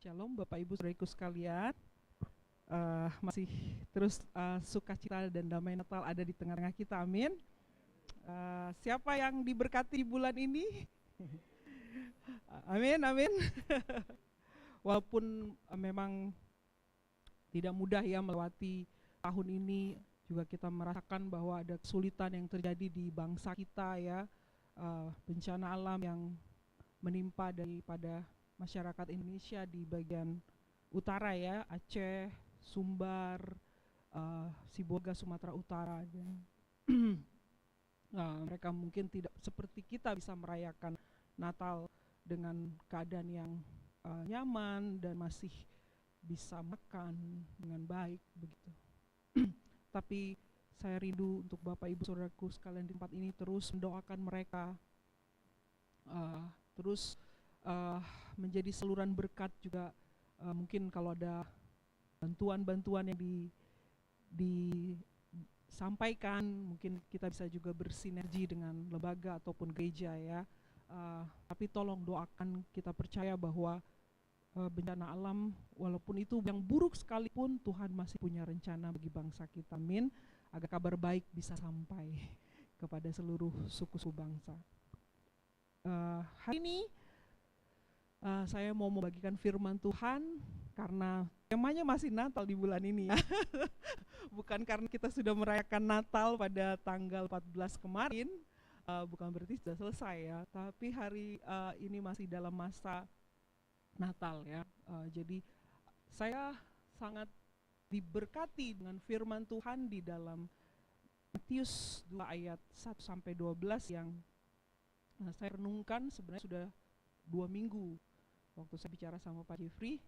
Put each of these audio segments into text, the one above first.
Shalom Bapak Ibu Saudaraku sekalian. Masih terus sukacita dan damai Natal ada di tengah-tengah kita, amin. Siapa yang diberkati di bulan ini? Amin, amin. Walaupun memang tidak mudah ya melewati tahun ini, juga kita merasakan bahwa ada kesulitan yang terjadi di bangsa kita ya, bencana alam yang menimpa daripada masyarakat Indonesia di bagian utara ya, Aceh, Sumbar, Sibolga, Sumatera Utara. Dan mereka mungkin tidak seperti kita bisa merayakan Natal dengan keadaan yang nyaman dan masih bisa makan dengan baik begitu. Tapi saya rindu untuk Bapak Ibu Saudaraku sekalian di tempat ini terus mendoakan mereka, terus menjadi saluran berkat juga. Mungkin kalau ada bantuan-bantuan yang disampaikan, mungkin kita bisa juga bersinergi dengan lembaga ataupun gereja ya. Tapi tolong doakan, kita percaya bahwa bencana alam walaupun itu yang buruk sekalipun, Tuhan masih punya rencana bagi bangsa kita, amin. Agar kabar baik bisa sampai kepada seluruh suku-suku bangsa. Hari ini saya mau membagikan firman Tuhan karena temanya masih Natal di bulan ini ya. Bukan karena kita sudah merayakan Natal pada tanggal 14 kemarin, bukan berarti sudah selesai ya, tapi hari ini masih dalam masa Natal ya. Jadi saya sangat diberkati dengan firman Tuhan di dalam Matius 2 ayat 1-12 yang saya renungkan sebenarnya sudah 2 minggu. Waktu saya bicara sama Pak Jeffrey,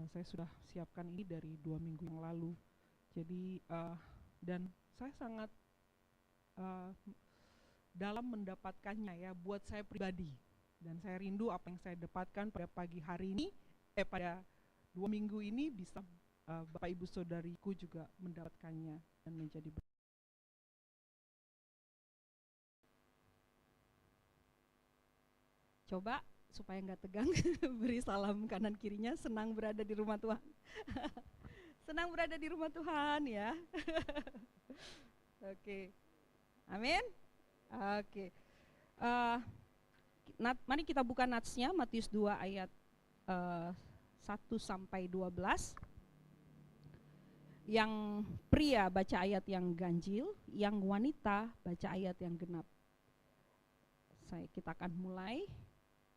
saya sudah siapkan ini dari 2 minggu yang lalu. Jadi dan saya sangat dalam mendapatkannya ya buat saya pribadi. Dan saya rindu apa yang saya dapatkan pada pagi hari ini, pada 2 minggu ini bisa Bapak Ibu Saudariku juga mendapatkannya dan menjadi berkat. Coba supaya nggak tegang, beri salam kanan kirinya, senang berada di rumah Tuhan. Senang berada di rumah Tuhan ya. Oke, amin. Oke, mari kita buka natsnya, Matius 2 ayat 1-12. Yang pria baca ayat yang ganjil, yang wanita baca ayat yang genap. Kita akan mulai.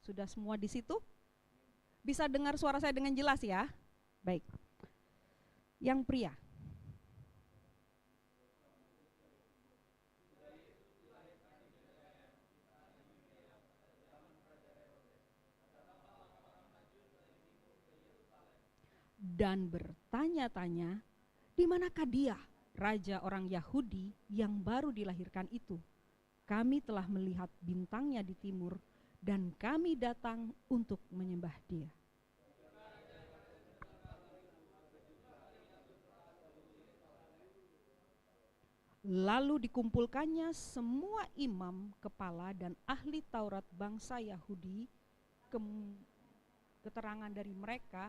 Sudah semua di situ? Bisa dengar suara saya dengan jelas ya? Baik. Yang pria. Dan bertanya-tanya, di manakah dia, raja orang Yahudi yang baru dilahirkan itu? Kami telah melihat bintangnya di timur, dan kami datang untuk menyembah dia. Lalu dikumpulkannya semua imam, kepala, dan ahli Taurat bangsa Yahudi, keterangan dari mereka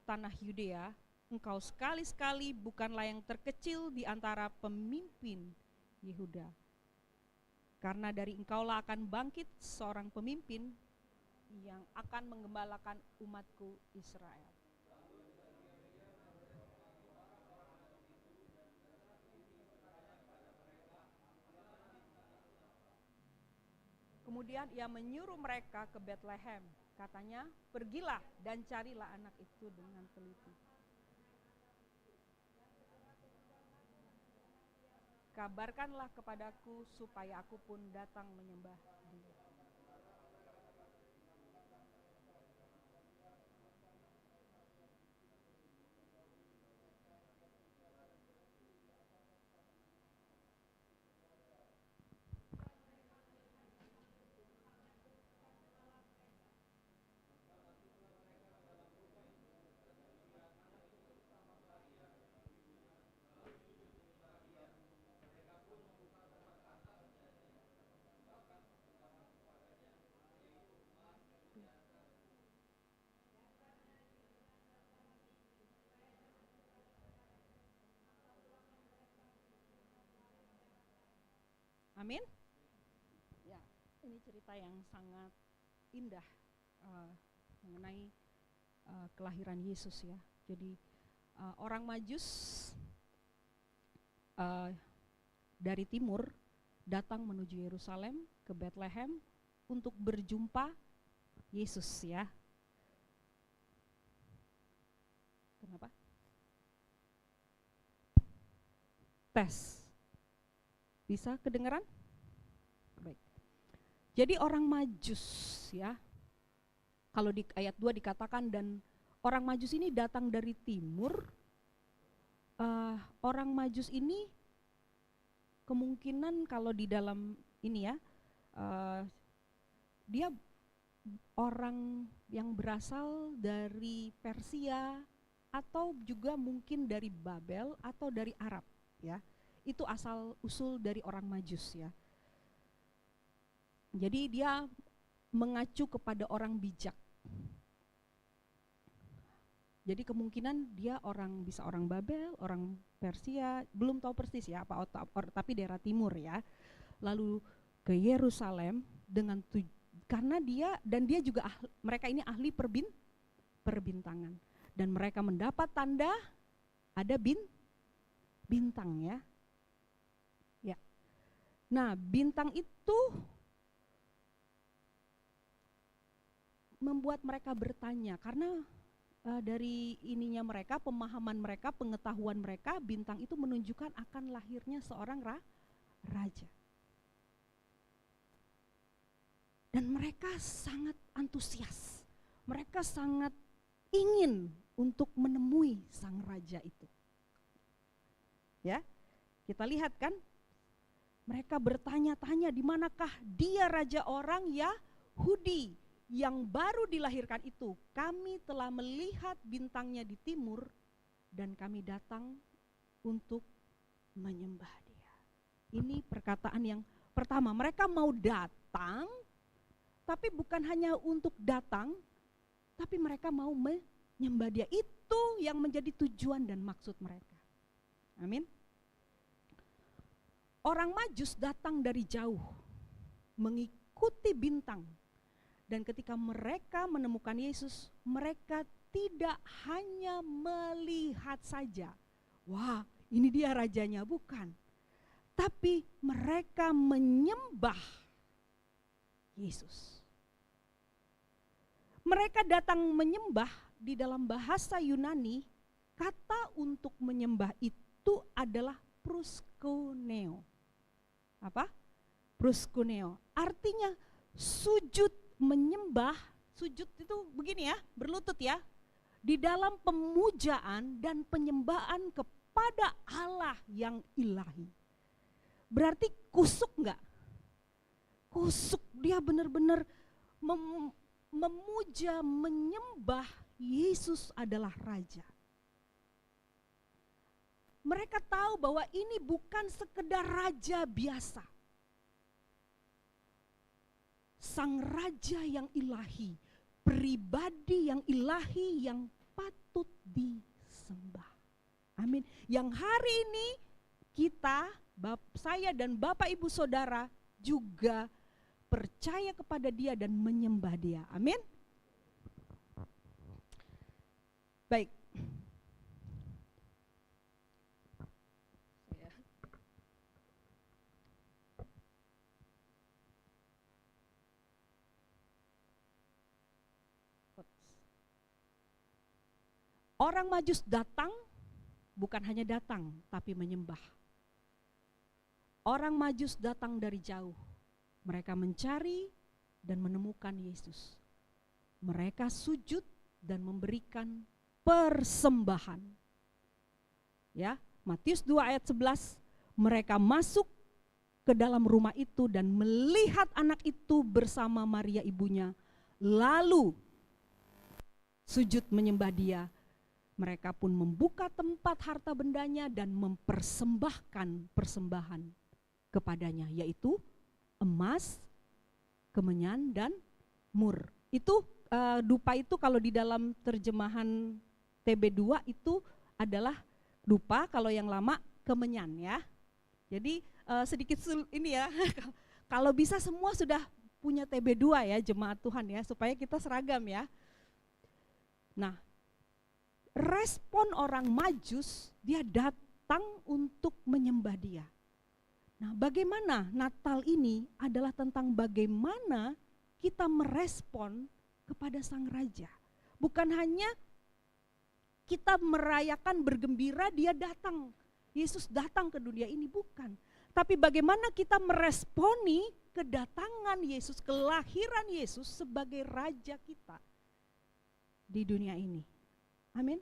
tanah Yudea, engkau sekali-sekali bukanlah yang terkecil di antara pemimpin Yehuda. Karena dari engkaulah akan bangkit seorang pemimpin yang akan menggembalakan umatku Israel. Kemudian ia menyuruh mereka ke Betlehem. Katanya, pergilah dan carilah anak itu dengan teliti. Kabarkanlah kepadaku supaya aku pun datang menyembah dia. Amin. Ya, ini cerita yang sangat indah mengenai kelahiran Yesus ya. Jadi orang Majus dari timur datang menuju Yerusalem ke Bethlehem untuk berjumpa Yesus ya. Kenapa? Tes. Bisa kedengeran? Baik. Jadi orang Majus ya. Kalau di ayat 2 dikatakan dan orang Majus ini datang dari timur. Orang Majus ini kemungkinan kalau di dalam ini ya, dia orang yang berasal dari Persia atau juga mungkin dari Babel atau dari Arab ya. Itu asal usul dari orang Majus ya. Jadi dia mengacu kepada orang bijak. Jadi kemungkinan dia bisa orang Babel, orang Persia, belum tahu persis ya apa tapi daerah timur ya. Lalu ke Yerusalem dengan karena dia juga mereka ini ahli perbintangan dan mereka mendapat tanda ada bintang ya. Ya. Nah, bintang itu membuat mereka bertanya karena dari ininya mereka, pemahaman mereka, pengetahuan mereka, bintang itu menunjukkan akan lahirnya seorang raja. Dan mereka sangat antusias, mereka sangat ingin untuk menemui sang raja itu. Ya, kita lihat kan, mereka bertanya-tanya di manakah dia raja orang Yahudi yang baru dilahirkan itu. Kami telah melihat bintangnya di timur dan kami datang untuk menyembah dia. Ini perkataan yang pertama, mereka mau datang tapi bukan hanya untuk datang, tapi mereka mau menyembah dia. Itu yang menjadi tujuan dan maksud mereka. Amin. Orang Majus datang dari jauh mengikuti bintang. Dan ketika mereka menemukan Yesus, mereka tidak hanya melihat saja, wah ini dia rajanya, bukan. Tapi mereka menyembah Yesus. Mereka datang menyembah, di dalam bahasa Yunani, kata untuk menyembah itu adalah proskuneo. Apa? Proskuneo, artinya sujud. Menyembah, sujud itu begini ya, berlutut ya, di dalam pemujaan dan penyembahan kepada Allah yang ilahi. Berarti kusuk enggak? Kusuk, dia benar-benar memuja, menyembah Yesus adalah Raja. Mereka tahu bahwa ini bukan sekedar raja biasa. Sang raja yang ilahi, pribadi yang ilahi yang patut disembah. Amin. Yang hari ini kita, saya dan Bapak Ibu Saudara juga percaya kepada dia dan menyembah dia. Amin. Baik. Orang Majus datang, bukan hanya datang, tapi menyembah. Orang Majus datang dari jauh. Mereka mencari dan menemukan Yesus. Mereka sujud dan memberikan persembahan. Ya, Matius 2 ayat 11, mereka masuk ke dalam rumah itu dan melihat anak itu bersama Maria ibunya. Lalu sujud menyembah dia. Mereka pun membuka tempat harta bendanya dan mempersembahkan persembahan kepadanya, yaitu emas, kemenyan, dan mur. Itu dupa itu kalau di dalam terjemahan TB2 itu adalah dupa, kalau yang lama kemenyan ya. Jadi sedikit ini ya. Kalau bisa semua sudah punya TB2 ya jemaat Tuhan ya, supaya kita seragam ya. Nah, respon orang Majus, dia datang untuk menyembah dia. Nah, bagaimana Natal ini adalah tentang bagaimana kita merespon kepada Sang Raja. Bukan hanya kita merayakan bergembira dia datang, Yesus datang ke dunia ini, bukan. Tapi bagaimana kita meresponi kedatangan Yesus, kelahiran Yesus sebagai Raja kita di dunia ini. Amin.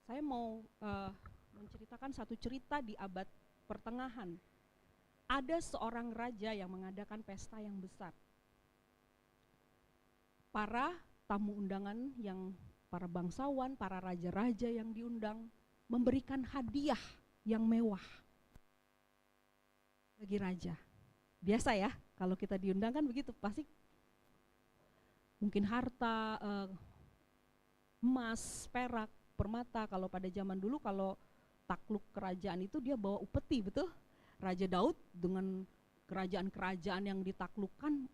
Saya mau menceritakan satu cerita di abad pertengahan. Ada seorang raja yang mengadakan pesta yang besar. Para tamu undangan yang para bangsawan, para raja-raja yang diundang memberikan hadiah yang mewah bagi raja. Biasa ya, kalau kita diundang kan begitu, pasti mungkin harta, emas, perak, permata. Kalau pada zaman dulu kalau takluk kerajaan itu dia bawa upeti, betul? Raja Daud dengan kerajaan-kerajaan yang ditaklukkan,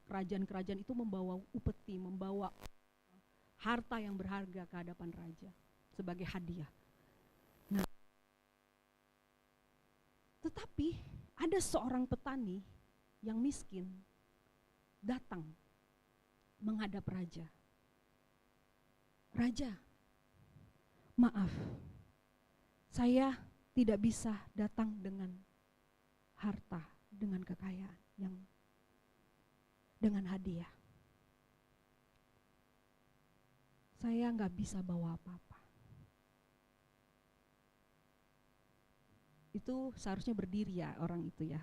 kerajaan-kerajaan itu membawa upeti, membawa harta yang berharga ke hadapan raja sebagai hadiah. Nah, tetapi ada seorang petani yang miskin datang menghadap raja. Raja, maaf, saya tidak bisa datang dengan harta, dengan kekayaan, yang dengan hadiah. Saya nggak bisa bawa apa-apa. Itu seharusnya berdiri ya orang itu ya.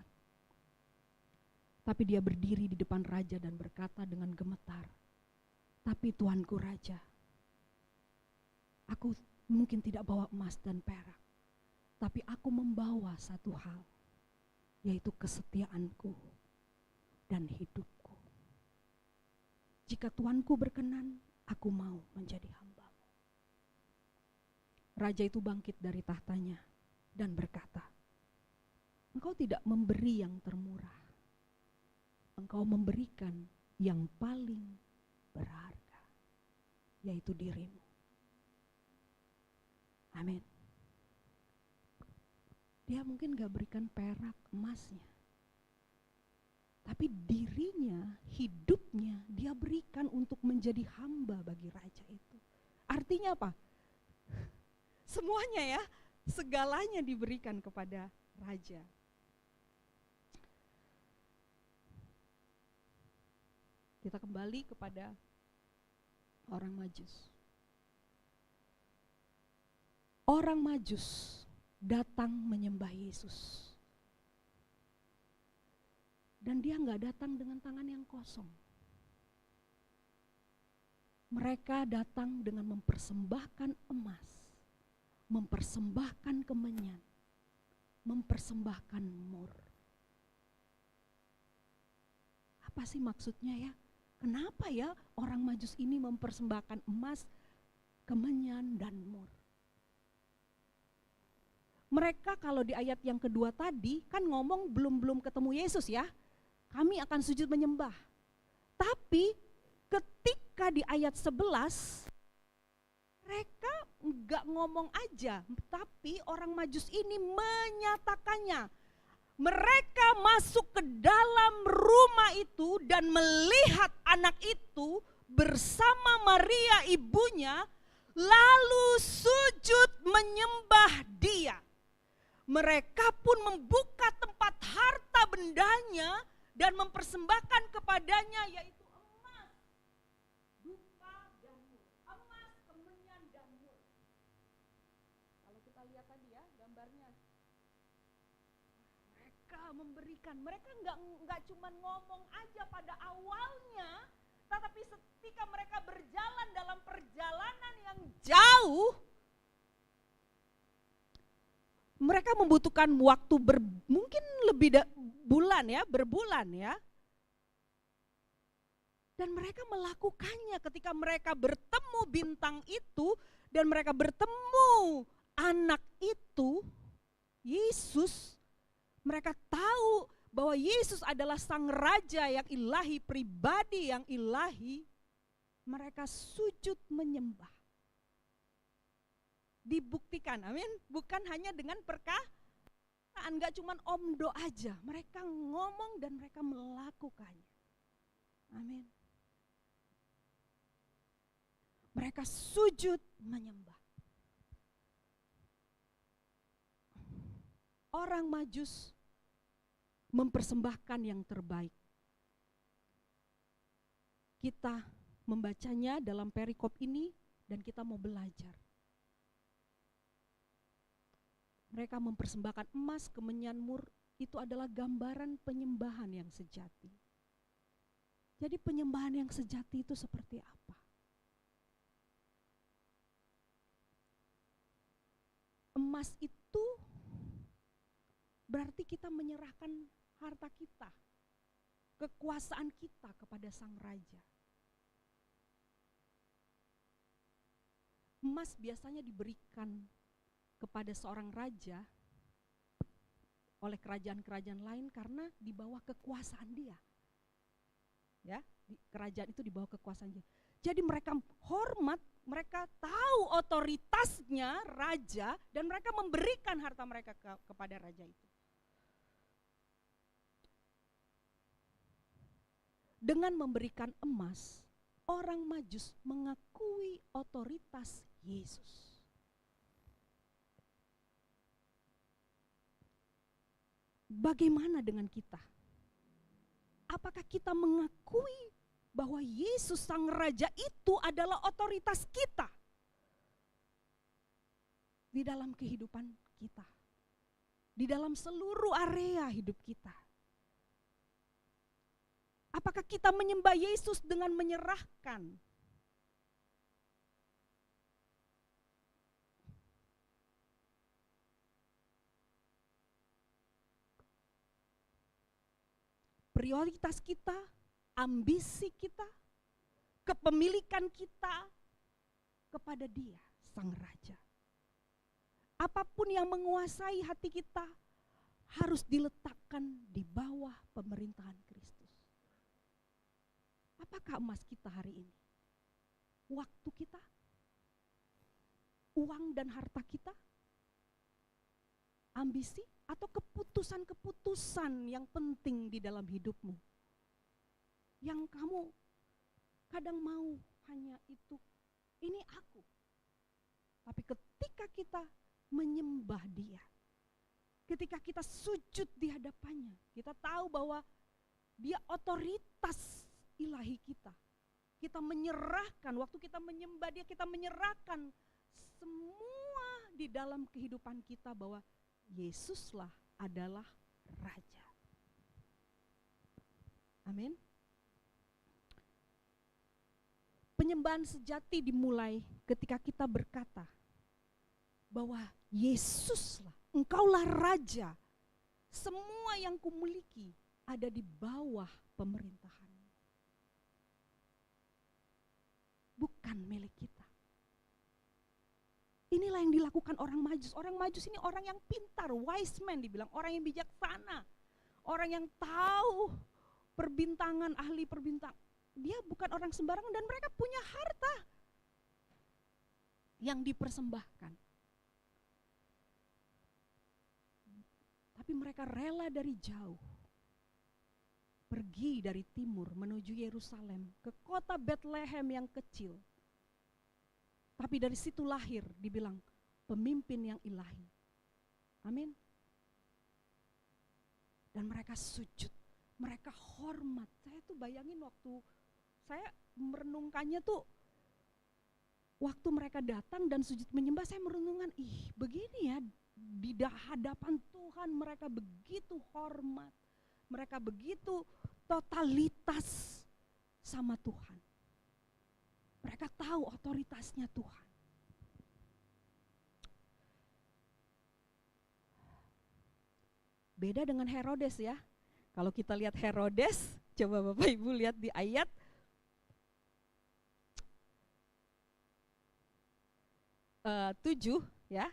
Tapi dia berdiri di depan raja dan berkata dengan gemetar, "Tapi Tuanku Raja, aku mungkin tidak bawa emas dan perak, tapi aku membawa satu hal, yaitu kesetiaanku dan hidupku. Jika Tuanku berkenan, aku mau menjadi hamba-Mu." Raja itu bangkit dari tahtanya dan berkata, "Engkau tidak memberi yang termurah, engkau memberikan yang paling berharga, yaitu dirimu." Amin. Dia mungkin gak berikan perak emasnya, tapi dirinya, hidupnya dia berikan untuk menjadi hamba bagi raja itu. Artinya apa? Semuanya ya, segalanya diberikan kepada raja. Kita kembali kepada orang Majus. Orang Majus datang menyembah Yesus. Dan dia nggak datang dengan tangan yang kosong. Mereka datang dengan mempersembahkan emas, mempersembahkan kemenyan, mempersembahkan mur. Apa sih maksudnya ya? Kenapa ya orang Majus ini mempersembahkan emas, kemenyan, dan mur? Mereka kalau di ayat yang kedua tadi kan ngomong belum ketemu Yesus ya. Kami akan sujud menyembah. Tapi ketika di ayat 11 mereka enggak ngomong aja, tapi orang Majus ini menyatakannya. Mereka masuk ke dalam rumah itu dan melihat anak itu bersama Maria ibunya, lalu sujud menyembah dia. Mereka pun membuka tempat harta bendanya dan mempersembahkan kepadanya, yaitu emas, dupa, dan mur. Emas, kemenyan, dan mur. Kalau kita lihat tadi ya gambarnya, mereka memberikan. Mereka enggak cuma ngomong aja pada awalnya, tetapi ketika mereka berjalan dalam perjalanan yang jauh, Mereka membutuhkan waktu mungkin lebih berbulan ya. Dan mereka melakukannya ketika mereka bertemu bintang itu dan mereka bertemu anak itu, Yesus. Mereka tahu bahwa Yesus adalah sang raja yang ilahi, pribadi yang ilahi. Mereka sujud menyembah. Dibuktikan, amin. Bukan hanya dengan perkataan, gak cuma omdo aja. Mereka ngomong dan mereka melakukannya. Amin. Mereka sujud menyembah. Orang Majus mempersembahkan yang terbaik. Kita membacanya dalam perikop ini dan kita mau belajar. Mereka mempersembahkan emas, kemenyan, mur, itu adalah gambaran penyembahan yang sejati. Jadi penyembahan yang sejati itu seperti apa? Emas itu berarti kita menyerahkan harta kita, kekuasaan kita kepada sang raja. Emas biasanya diberikan kepada seorang raja oleh kerajaan-kerajaan lain karena di bawah kekuasaan dia. Ya, kerajaan itu di bawah kekuasaan dia. Jadi mereka hormat, mereka tahu otoritasnya raja dan mereka memberikan harta mereka kepada raja itu. Dengan memberikan emas, orang Majus mengakui otoritas Yesus. Bagaimana dengan kita? Apakah kita mengakui bahwa Yesus sang raja itu adalah otoritas kita di dalam kehidupan kita, di dalam seluruh area hidup kita? Apakah kita menyembah Yesus dengan menyerahkan prioritas kita, ambisi kita, kepemilikan kita kepada Dia, sang raja? Apapun yang menguasai hati kita harus diletakkan di bawah pemerintahan Kristus. Apakah emas kita hari ini? Waktu kita? Uang dan harta kita? Ambisi? Atau keputusan-keputusan yang penting di dalam hidupmu? Yang kamu kadang mau hanya itu, ini aku. Tapi ketika kita menyembah Dia, ketika kita sujud di hadapannya, kita tahu bahwa Dia otoritas ilahi kita. Kita menyerahkan, waktu kita menyembah Dia, kita menyerahkan semua di dalam kehidupan kita bahwa Yesuslah adalah Raja. Amin. Penyembahan sejati dimulai ketika kita berkata bahwa Yesuslah, Engkaulah Raja. Semua yang kumiliki ada di bawah pemerintahan. Bukan milik kita. Inilah yang dilakukan orang Majus. Orang Majus ini orang yang pintar, wise man dibilang, orang yang bijaksana, orang yang tahu perbintangan, ahli perbintang. Dia bukan orang sembarangan dan mereka punya harta yang dipersembahkan. Tapi mereka rela dari jauh, pergi dari timur menuju Yerusalem, ke kota Bethlehem yang kecil. Tapi dari situ lahir, dibilang, pemimpin yang ilahi. Amin. Dan mereka sujud, mereka hormat. Saya tuh bayangin waktu saya merenungkannya tuh, waktu mereka datang dan sujud menyembah, saya merenungkan, begini ya, di hadapan Tuhan mereka begitu hormat. Mereka begitu totalitas sama Tuhan. Mereka tahu otoritasnya Tuhan. Beda dengan Herodes ya. Kalau kita lihat Herodes, coba Bapak Ibu lihat di ayat 7 ya.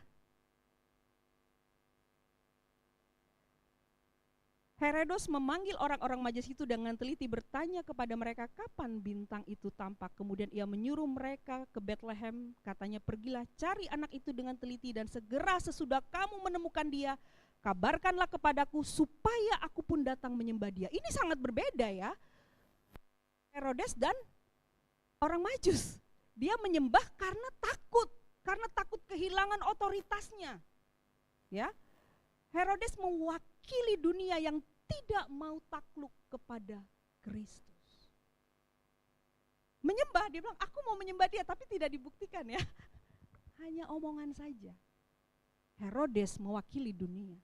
Herodes memanggil orang-orang Majusi itu dengan teliti, bertanya kepada mereka kapan bintang itu tampak. Kemudian ia menyuruh mereka ke Bethlehem, katanya pergilah cari anak itu dengan teliti dan segera sesudah kamu menemukan dia, kabarkanlah kepadaku supaya aku pun datang menyembah dia. Ini sangat berbeda ya. Herodes dan orang Majus. Dia menyembah karena takut kehilangan otoritasnya. Ya. Herodes mewakili dunia yang tidak mau takluk kepada Kristus. Menyembah, dia bilang aku mau menyembah dia, tapi tidak dibuktikan ya. Hanya omongan saja. Herodes mewakili dunia.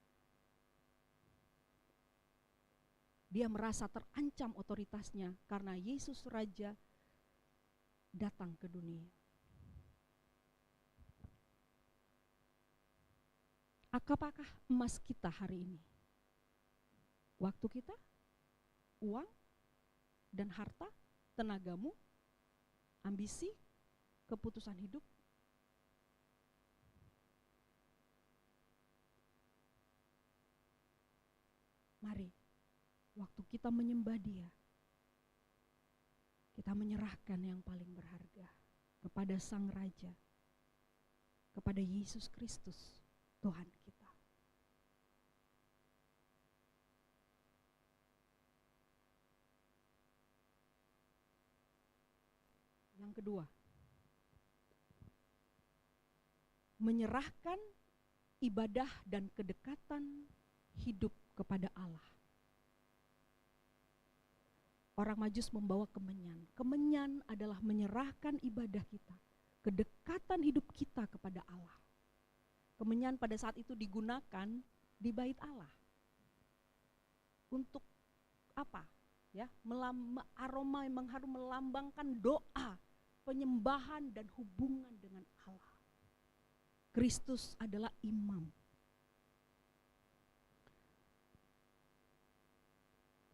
Dia merasa terancam otoritasnya karena Yesus Raja datang ke dunia. Apakah emas kita hari ini? Waktu kita, uang, dan harta, tenagamu, ambisi, keputusan hidup. Mari, waktu kita menyembah Dia, kita menyerahkan yang paling berharga kepada Sang Raja, kepada Yesus Kristus, Tuhan kita. Yang kedua, menyerahkan ibadah dan kedekatan hidup kepada Allah. Orang Majus membawa kemenyan. Kemenyan adalah menyerahkan ibadah kita, kedekatan hidup kita kepada Allah. Kemenyan pada saat itu digunakan di bait Allah. Untuk apa? Ya, aroma yang mengharum melambangkan doa, penyembahan dan hubungan dengan Allah. Kristus adalah imam.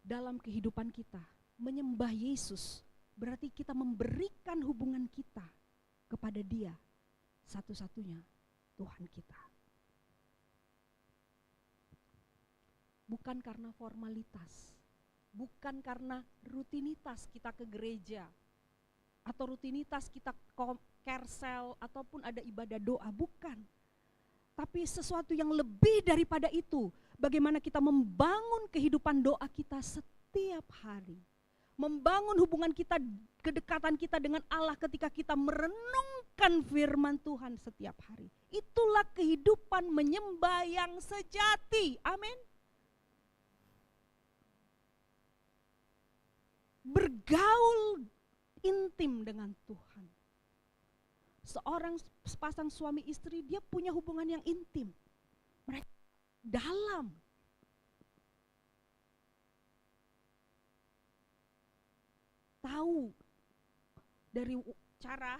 Dalam kehidupan kita, menyembah Yesus berarti kita memberikan hubungan kita kepada Dia, satu-satunya Tuhan kita. Bukan karena formalitas, bukan karena rutinitas kita ke gereja, atau rutinitas kita kersel, ataupun ada ibadah doa, bukan. Tapi sesuatu yang lebih daripada itu, bagaimana kita membangun kehidupan doa kita setiap hari. Membangun hubungan kita, kedekatan kita dengan Allah ketika kita merenungkan firman Tuhan setiap hari. Itulah kehidupan menyembah yang sejati. Amin. Bergaul intim dengan Tuhan. Seorang sepasang suami istri, dia punya hubungan yang intim. Mereka dalam. Tahu dari cara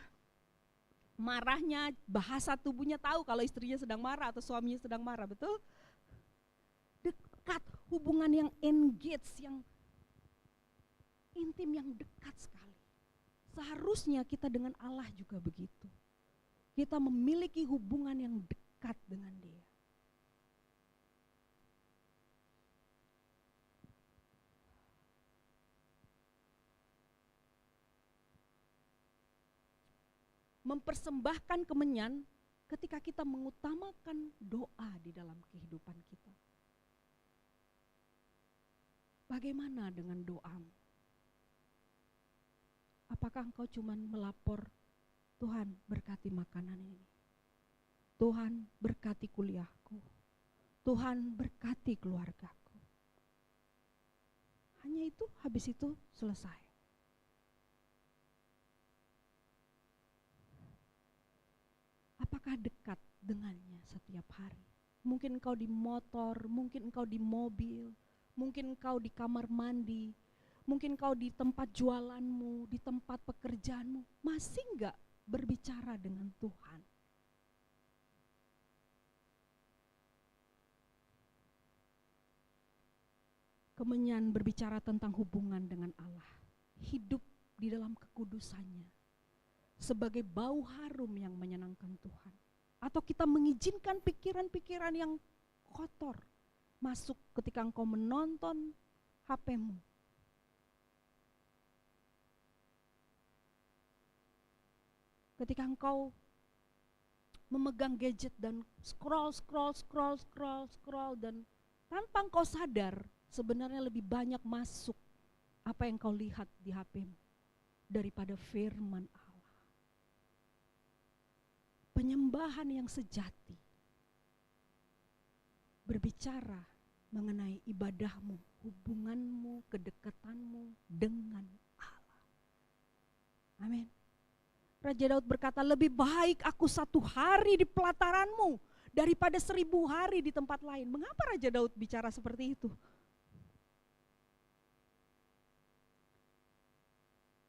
marahnya, bahasa tubuhnya, tahu kalau istrinya sedang marah atau suaminya sedang marah, betul? Dekat, hubungan yang engage, yang intim, yang dekat sekali. Seharusnya kita dengan Allah juga begitu. Kita memiliki hubungan yang dekat dengan Dia. Mempersembahkan kemenyan ketika kita mengutamakan doa di dalam kehidupan kita. Bagaimana dengan doamu? Apakah engkau cuma melapor, Tuhan berkati makanan ini, Tuhan berkati kuliahku, Tuhan berkati keluargaku. Hanya itu, habis itu selesai. Apakah dekat dengannya setiap hari? Mungkin engkau di motor, mungkin engkau di mobil, mungkin engkau di kamar mandi, mungkin engkau di tempat jualanmu, di tempat pekerjaanmu. Masih enggak berbicara dengan Tuhan? Kemenyan berbicara tentang hubungan dengan Allah, hidup di dalam kekudusannya, sebagai bau harum yang menyenangkan Tuhan. Atau kita mengizinkan pikiran-pikiran yang kotor masuk ketika engkau menonton HP-mu. Ketika engkau memegang gadget dan scroll dan tanpa engkau sadar sebenarnya lebih banyak masuk apa yang kau lihat di HP-mu daripada firman Allah. Penyembahan yang sejati berbicara mengenai ibadahmu, hubunganmu, kedekatanmu dengan Allah. Amin. Raja Daud berkata, lebih baik aku 1 hari di pelataranmu daripada 1000 hari di tempat lain. Mengapa Raja Daud bicara seperti itu?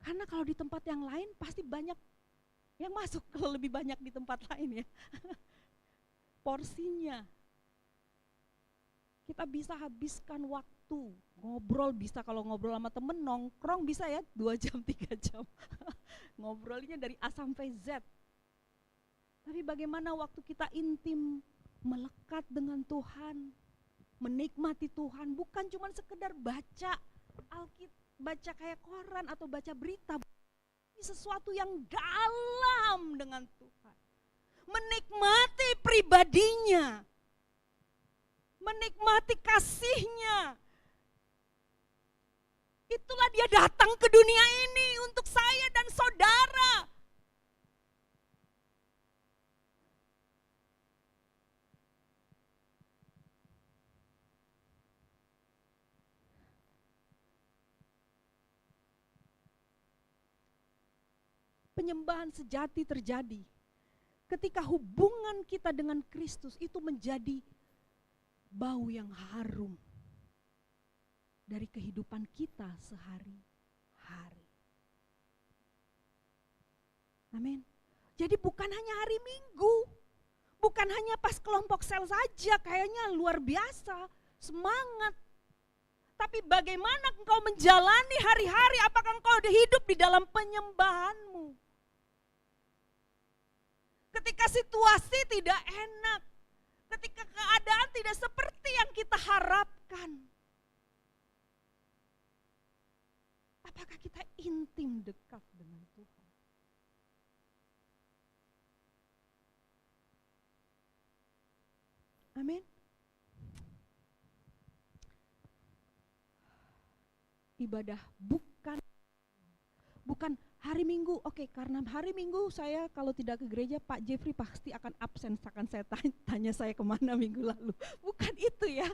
Karena kalau di tempat yang lain pasti banyak yang masuk kalau lebih banyak di tempat lain ya. Porsinya. Kita bisa habiskan waktu, ngobrol bisa, kalau ngobrol sama temen, nongkrong bisa ya 2 jam, 3 jam. Ngobrolnya dari A sampai Z. Tapi bagaimana waktu kita intim, melekat dengan Tuhan, menikmati Tuhan, bukan cuma sekedar baca Alkitab, baca kayak koran atau baca berita, ini sesuatu yang dalam dengan Tuhan. Menikmati pribadinya, menikmati kasihnya. Itulah dia datang ke dunia ini untuk saya dan saudara. Penyembahan sejati terjadi ketika hubungan kita dengan Kristus itu menjadi bau yang harum dari kehidupan kita sehari-hari. Amin. Jadi bukan hanya hari Minggu, bukan hanya pas kelompok sel saja kayaknya luar biasa, semangat. Tapi bagaimana engkau menjalani hari-hari, apakah engkau hidup di dalam penyembahanmu? Ketika situasi tidak enak, ketika keadaan tidak seperti yang kita harapkan, apakah kita intim dekat dengan Tuhan? Amin. Ibadah bukan hari Minggu. Oke, karena hari Minggu saya kalau tidak ke gereja, Pak Jeffrey pasti akan absen, akan saya tanya saya kemana minggu lalu. Bukan itu ya.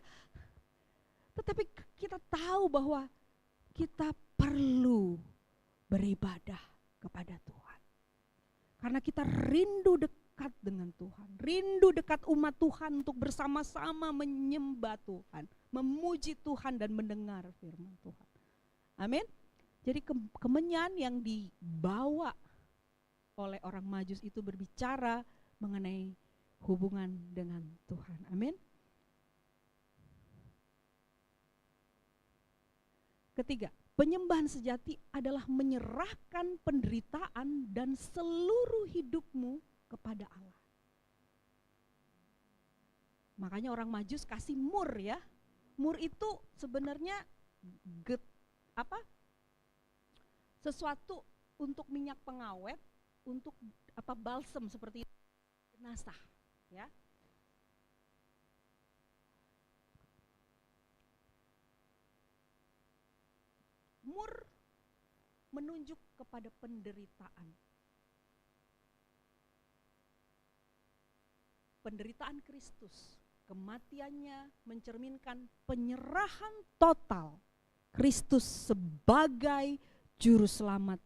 Tetapi kita tahu bahwa kita perlu beribadah kepada Tuhan. Karena kita rindu dekat dengan Tuhan, rindu dekat umat Tuhan untuk bersama-sama menyembah Tuhan, memuji Tuhan dan mendengar firman Tuhan. Amin. Jadi kemenyan yang dibawa oleh orang Majus itu berbicara mengenai hubungan dengan Tuhan. Amin. Ketiga, penyembahan sejati adalah menyerahkan penderitaan dan seluruh hidupmu kepada Allah. Makanya orang Majus kasih mur ya. Mur itu sebenarnya sesuatu untuk minyak pengawet, untuk balsam seperti jenazah, ya. Mur menunjuk kepada penderitaan. Penderitaan Kristus, kematiannya mencerminkan penyerahan total Kristus sebagai juru selamat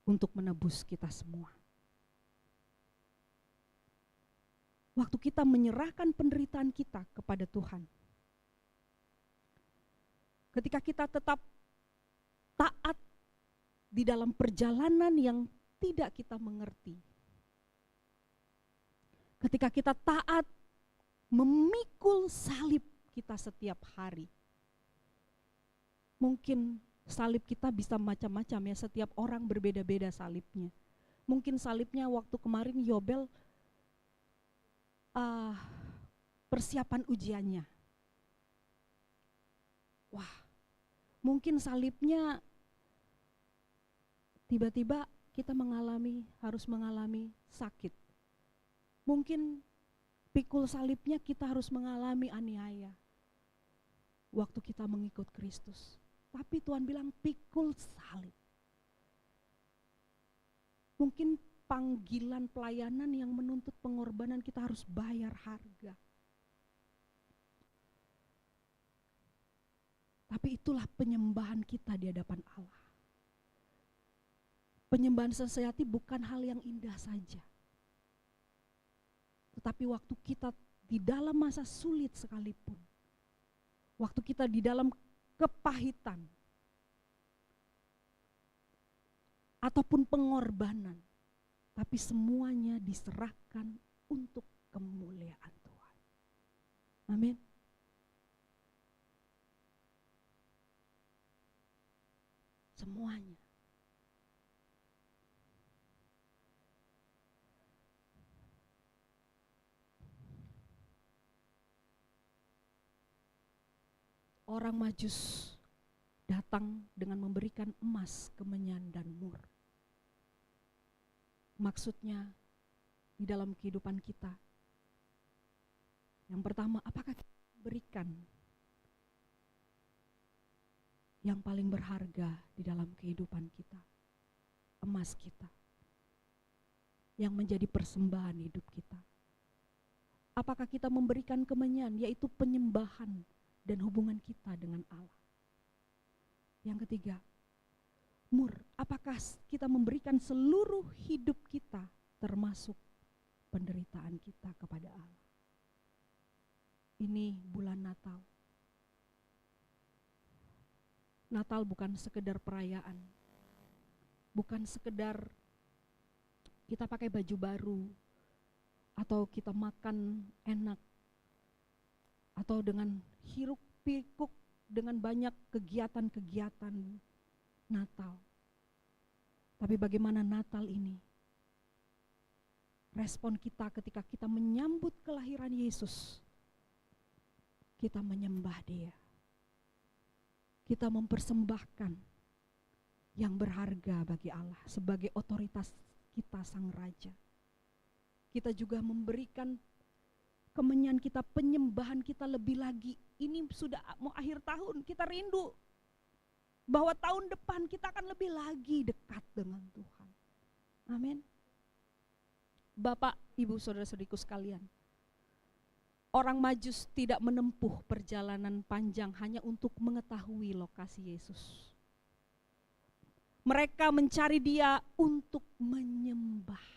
untuk menebus kita semua. Waktu kita menyerahkan penderitaan kita kepada Tuhan, ketika kita tetap taat di dalam perjalanan yang tidak kita mengerti, ketika kita taat memikul salib kita setiap hari, Mungkin salib kita bisa macam-macam ya, setiap orang berbeda-beda salibnya. Mungkin salibnya waktu kemarin Yobel persiapan ujiannya. Wah, mungkin salibnya tiba-tiba kita harus mengalami sakit. Mungkin pikul salibnya kita harus mengalami aniaya waktu kita mengikut Kristus. Tapi Tuhan bilang pikul salib. Mungkin panggilan pelayanan yang menuntut pengorbanan, kita harus bayar harga. Tapi itulah penyembahan kita di hadapan Allah. Penyembahan sejati bukan hal yang indah saja. Tetapi waktu kita di dalam masa sulit sekalipun, waktu kita di dalam kepahitan, ataupun pengorbanan, tapi semuanya diserahkan untuk kemuliaan Tuhan. Amin. Semuanya. Orang Majus datang dengan memberikan emas, kemenyan, dan mur. Maksudnya di dalam kehidupan kita, yang pertama, apakah kita berikan yang paling berharga di dalam kehidupan kita? Emas kita, yang menjadi persembahan hidup kita. Apakah kita memberikan kemenyan, yaitu penyembahan dan hubungan kita dengan Allah? Yang ketiga, mur, apakah kita memberikan seluruh hidup kita, termasuk penderitaan kita, kepada Allah? Ini bulan Natal. Natal bukan sekedar perayaan, bukan sekedar kita pakai baju baru, atau kita makan enak, atau dengan hiruk pikuk dengan banyak kegiatan-kegiatan Natal. Tapi bagaimana Natal ini? Respon kita ketika kita menyambut kelahiran Yesus. Kita menyembah Dia. Kita mempersembahkan yang berharga bagi Allah sebagai otoritas kita, Sang Raja. Kita juga memberikan kemenyan kita, penyembahan kita lebih lagi. Ini sudah mau akhir tahun, kita rindu bahwa tahun depan kita akan lebih lagi dekat dengan Tuhan. Amin. Bapak, Ibu, saudara-saudariku sekalian, orang Majus tidak menempuh perjalanan panjang hanya untuk mengetahui lokasi Yesus. Mereka mencari Dia untuk menyembah.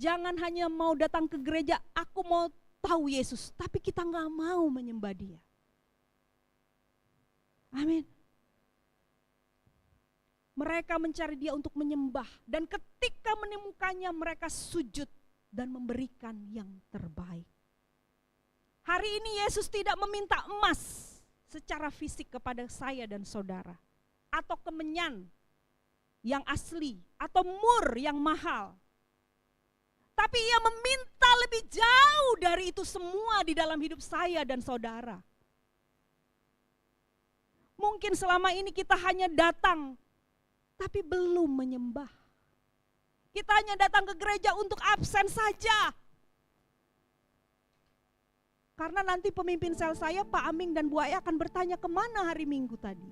Jangan hanya mau datang ke gereja, aku mau tahu Yesus, tapi kita gak mau menyembah Dia. Amin. Mereka mencari Dia untuk menyembah, dan ketika menemukannya mereka sujud dan memberikan yang terbaik. Hari ini Yesus tidak meminta emas secara fisik kepada saya dan saudara, atau kemenyan yang asli, atau mur yang mahal. Tapi Ia meminta lebih jauh dari itu semua di dalam hidup saya dan saudara. Mungkin selama ini kita hanya datang, tapi belum menyembah. Kita hanya datang ke gereja untuk absen saja. Karena nanti pemimpin sel saya, Pak Aming dan Bu Aya, akan bertanya kemana hari Minggu tadi.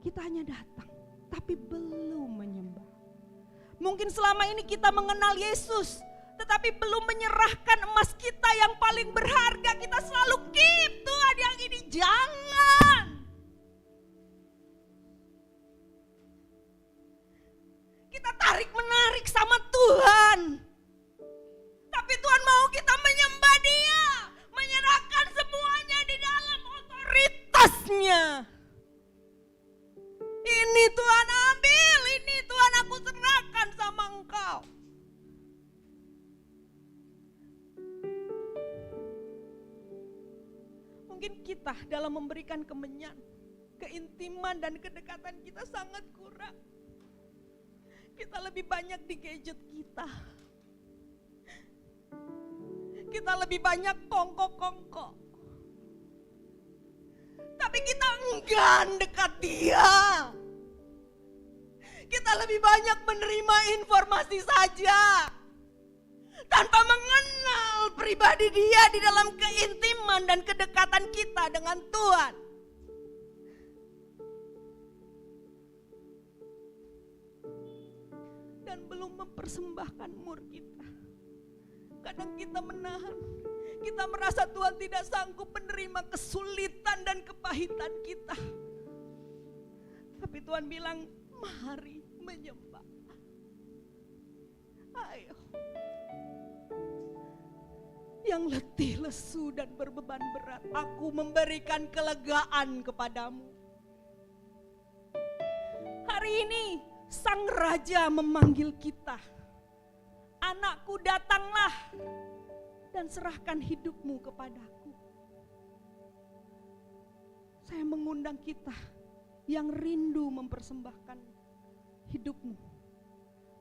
Kita hanya datang, tapi belum menyembah. Mungkin selama ini kita mengenal Yesus, tetapi belum menyerahkan emas kita yang paling berharga. Kita selalu keep Tuhan yang ini, jangan. Kita tarik menarik sama Tuhan. Tapi Tuhan mau kita menyembah Dia, menyerahkan semuanya di dalam otoritasnya. Ini Tuhan ambil, ini Tuhan aku serahkan sama Engkau. Mungkin kita dalam memberikan kemenyan, keintiman dan kedekatan kita sangat kurang. Kita lebih banyak di gadget kita. Kita lebih banyak kongko-kongko. Tapi kita enggan dekat Dia. Kita lebih banyak menerima informasi saja, tanpa mengenal pribadi Dia di dalam keintiman dan kedekatan kita dengan Tuhan. Dan belum mempersembahkan mur kita. Kadang kita menahan. Kita merasa Tuhan tidak sanggup menerima kesulitan dan kepahitan kita. Tapi Tuhan bilang, mari menyembah. Ayo. Yang letih, lesu dan berbeban berat, aku memberikan kelegaan kepadamu. Hari ini Sang Raja memanggil kita. Anakku, datanglah dan serahkan hidupmu kepadaku. Saya mengundang kita yang rindu mempersembahkan hidupmu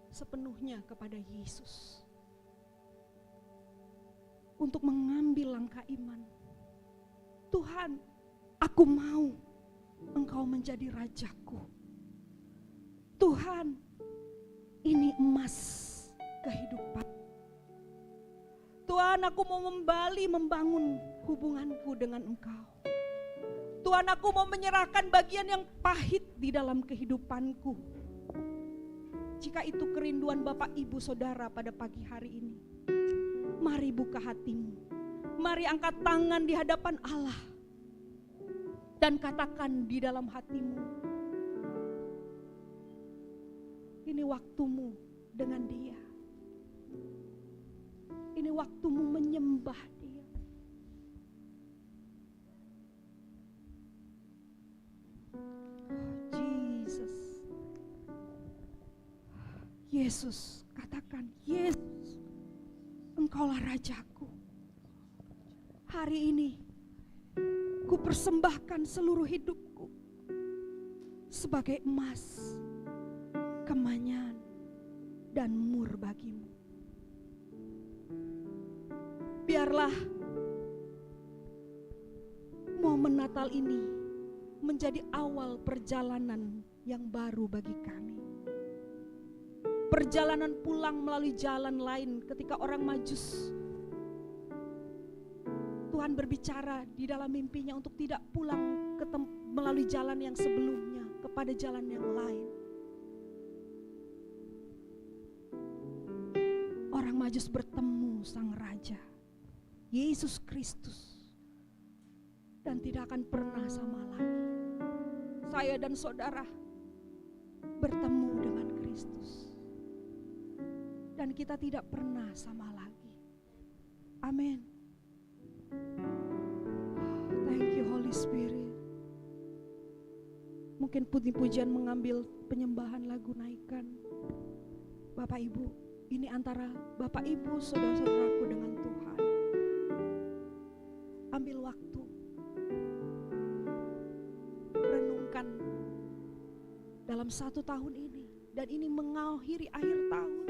sepenuhnya kepada Yesus. Untuk mengambil langkah iman. Tuhan, aku mau Engkau menjadi Rajaku. Tuhan, ini emas kehidupan. Tuhan, aku mau kembali membangun hubunganku dengan Engkau. Tuhan, aku mau menyerahkan bagian yang pahit di dalam kehidupanku. Jika itu kerinduan Bapak, Ibu, Saudara pada pagi hari ini, mari buka hatimu. Mari angkat tangan di hadapan Allah. Dan katakan di dalam hatimu, ini waktumu dengan Dia. Ini waktumu menyembah Dia. Jesus. Yesus, katakan, Yesus, Engkaulah Rajaku. Hari ini ku persembahkan seluruh hidupku sebagai emas, kemenyan, dan mur bagimu. Biarlah momen Natal ini menjadi awal perjalanan yang baru bagi kami. Perjalanan pulang melalui jalan lain ketika orang Majus. Tuhan berbicara di dalam mimpinya untuk tidak pulang melalui jalan yang sebelumnya kepada jalan yang lain. Orang Majus bertemu Sang Raja, Yesus Kristus, dan tidak akan pernah sama lagi. Saya dan saudara bertemu dengan Kristus, dan kita tidak pernah sama lagi. Amin. Thank you Holy Spirit. Mungkin puji-pujian mengambil penyembahan lagu naikkan. Bapak Ibu, ini antara Bapak Ibu, saudara-saudaraku dengan Tuhan. Ambil waktu, renungkan dalam 1 tahun ini, dan ini mengakhiri akhir tahun.